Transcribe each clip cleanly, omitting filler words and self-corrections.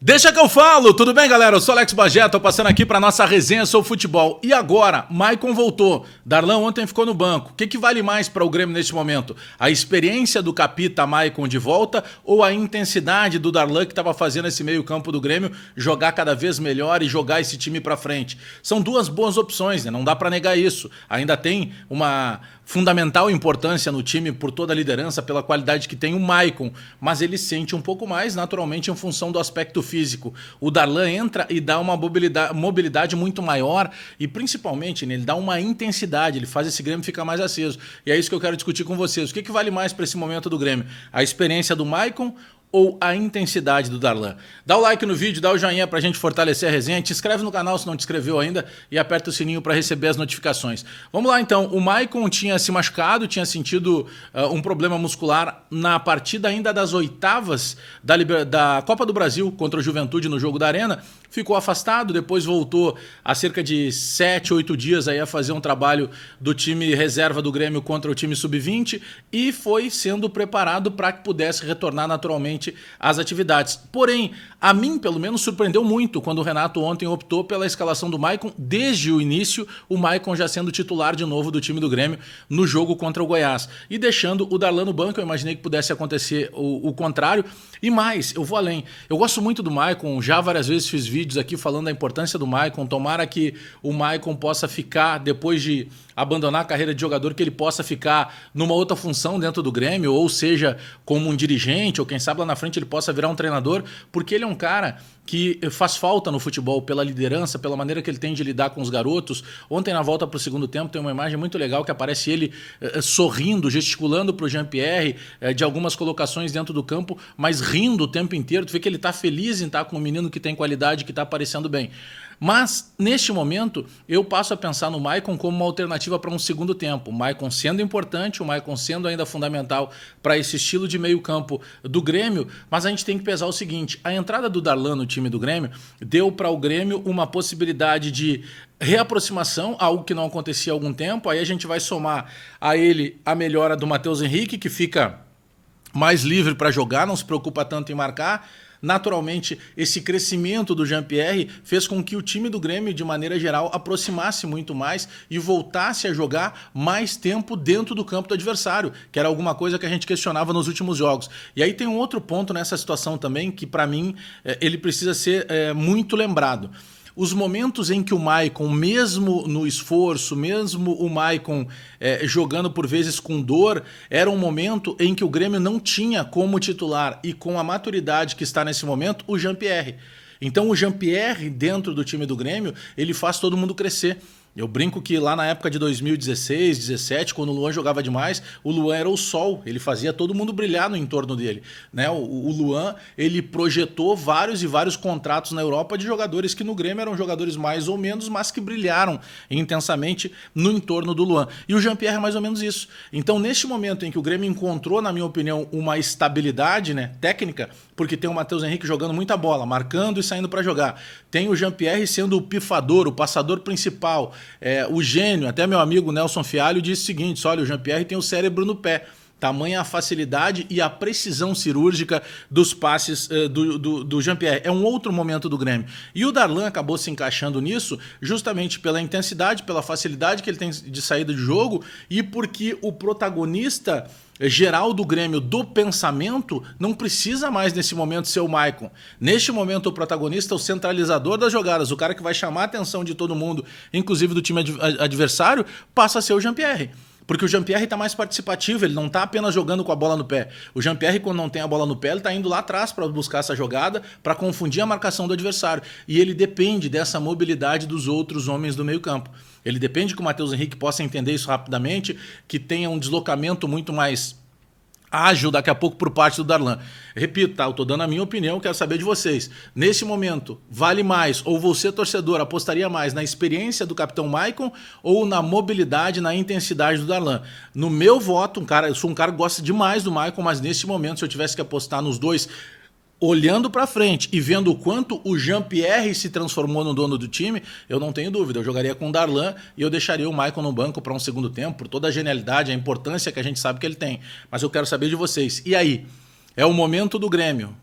Deixa que eu falo, tudo bem, galera? Eu sou Alex Bagé, tô passando aqui pra nossa resenha sobre futebol. E agora, Maicon voltou. Darlan ontem ficou no banco. O que vale mais para o Grêmio neste momento? A experiência do capita Maicon de volta ou a intensidade do Darlan que estava fazendo esse meio-campo do Grêmio jogar cada vez melhor e jogar esse time pra frente? São duas boas opções, né? Não dá pra negar isso. Ainda tem uma fundamental importância no time por toda a liderança, pela qualidade que tem o Maicon, mas ele sente um pouco mais naturalmente em função do aspecto físico. O Darlan entra e dá uma mobilidade muito maior e principalmente, né, ele dá uma intensidade, ele faz esse Grêmio ficar mais aceso. E é isso que eu quero discutir com vocês. O que vale mais para esse momento do Grêmio? A experiência do Maicon ou a intensidade do Darlan? Dá o like no vídeo, dá o joinha pra gente fortalecer a resenha, te inscreve no canal se não te inscreveu ainda e aperta o sininho para receber as notificações. Vamos lá então, o Maicon tinha se machucado, tinha sentido um problema muscular na partida ainda das oitavas da Copa do Brasil contra o Juventude no jogo da Arena, ficou afastado, depois voltou há cerca de 7, 8 dias aí a fazer um trabalho do time reserva do Grêmio contra o time sub-20 e foi sendo preparado para que pudesse retornar naturalmente às atividades. Porém, a mim, pelo menos, surpreendeu muito quando o Renato ontem optou pela escalação do Maicon, desde o início, o Maicon já sendo titular de novo do time do Grêmio no jogo contra o Goiás. E deixando o Darlan no banco, eu imaginei que pudesse acontecer o contrário. E mais, eu vou além. Eu gosto muito do Maicon, já várias vezes fiz vídeos aqui falando da importância do Maicon. Tomara que o Maicon possa ficar, depois de abandonar a carreira de jogador, que ele possa ficar numa outra função dentro do Grêmio, ou seja, como um dirigente, ou quem sabe lá na frente ele possa virar um treinador, porque ele é um cara que faz falta no futebol pela liderança, pela maneira que ele tem de lidar com os garotos. Ontem, na volta para o segundo tempo, tem uma imagem muito legal que aparece ele sorrindo, gesticulando para o Jean-Pierre de algumas colocações dentro do campo, mas rindo o tempo inteiro. Tu vê que ele está feliz em estar com um menino que tem qualidade, que está aparecendo bem. Mas, neste momento, eu passo a pensar no Maicon como uma alternativa para um segundo tempo. O Maicon sendo importante, o Maicon sendo ainda fundamental para esse estilo de meio campo do Grêmio, mas a gente tem que pesar o seguinte, a entrada do Darlan no time do Grêmio deu para o Grêmio uma possibilidade de reaproximação, algo que não acontecia há algum tempo. Aí a gente vai somar a ele a melhora do Matheus Henrique, que fica mais livre para jogar, não se preocupa tanto em marcar. Naturalmente, esse crescimento do Jean-Pierre fez com que o time do Grêmio, de maneira geral, aproximasse muito mais e voltasse a jogar mais tempo dentro do campo do adversário, que era alguma coisa que a gente questionava nos últimos jogos. E aí tem um outro ponto nessa situação também, que para mim ele precisa ser muito lembrado. Os momentos em que o Maicon, mesmo no esforço, mesmo o Maicon jogando por vezes com dor, era um momento em que o Grêmio não tinha como titular e com a maturidade que está nesse momento, o Jean-Pierre. Então o Jean-Pierre dentro do time do Grêmio, ele faz todo mundo crescer. Eu brinco que lá na época de 2016, 2017, quando o Luan jogava demais, o Luan era o sol, ele fazia todo mundo brilhar no entorno dele, né? O Luan, ele projetou vários e vários contratos na Europa de jogadores que no Grêmio eram jogadores mais ou menos, mas que brilharam intensamente no entorno do Luan. E o Jean-Pierre é mais ou menos isso. Então, neste momento em que o Grêmio encontrou, na minha opinião, uma estabilidade, né, técnica, porque tem o Matheus Henrique jogando muita bola, marcando e saindo para jogar. Tem o Jean-Pierre sendo o pifador, o passador principal, o gênio. Até meu amigo Nelson Fialho disse o seguinte, olha, o Jean-Pierre tem o cérebro no pé. Tamanha a facilidade e a precisão cirúrgica dos passes do Jean-Pierre. É um outro momento do Grêmio. E o Darlan acabou se encaixando nisso justamente pela intensidade, pela facilidade que ele tem de saída de jogo e porque o protagonista geral do Grêmio do pensamento não precisa mais nesse momento ser o Maicon. Neste momento o protagonista é o centralizador das jogadas, o cara que vai chamar a atenção de todo mundo, inclusive do time adversário, passa a ser o Jean-Pierre. Porque o Jean-Pierre está mais participativo, ele não está apenas jogando com a bola no pé. O Jean-Pierre, quando não tem a bola no pé, ele está indo lá atrás para buscar essa jogada, para confundir a marcação do adversário. E ele depende dessa mobilidade dos outros homens do meio campo. Ele depende que o Matheus Henrique possa entender isso rapidamente, que tenha um deslocamento muito mais ágil daqui a pouco por parte do Darlan. Repito, tá? Eu tô dando a minha opinião, quero saber de vocês. Nesse momento, vale mais, ou você, torcedor, apostaria mais na experiência do capitão Maicon ou na mobilidade, na intensidade do Darlan? No meu voto, eu sou um cara que gosta demais do Maicon, mas nesse momento, se eu tivesse que apostar nos dois, olhando para frente e vendo o quanto o Jean-Pierre se transformou no dono do time, eu não tenho dúvida, eu jogaria com o Darlan e eu deixaria o Maicon no banco para um segundo tempo, por toda a genialidade, a importância que a gente sabe que ele tem. Mas eu quero saber de vocês. E aí? É o momento do Grêmio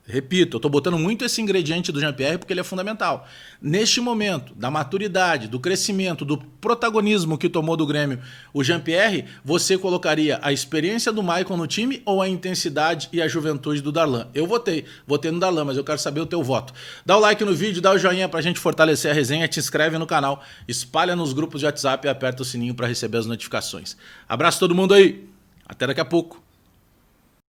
Repito, eu estou botando muito esse ingrediente do Jean-Pierre porque ele é fundamental. Neste momento, da maturidade, do crescimento, do protagonismo que tomou do Grêmio o Jean-Pierre, você colocaria a experiência do Maicon no time ou a intensidade e a juventude do Darlan? Eu votei no Darlan, mas eu quero saber o teu voto. Dá o like no vídeo, dá o joinha pra gente fortalecer a resenha, te inscreve no canal, espalha nos grupos de WhatsApp e aperta o sininho para receber as notificações. Abraço todo mundo aí, até daqui a pouco.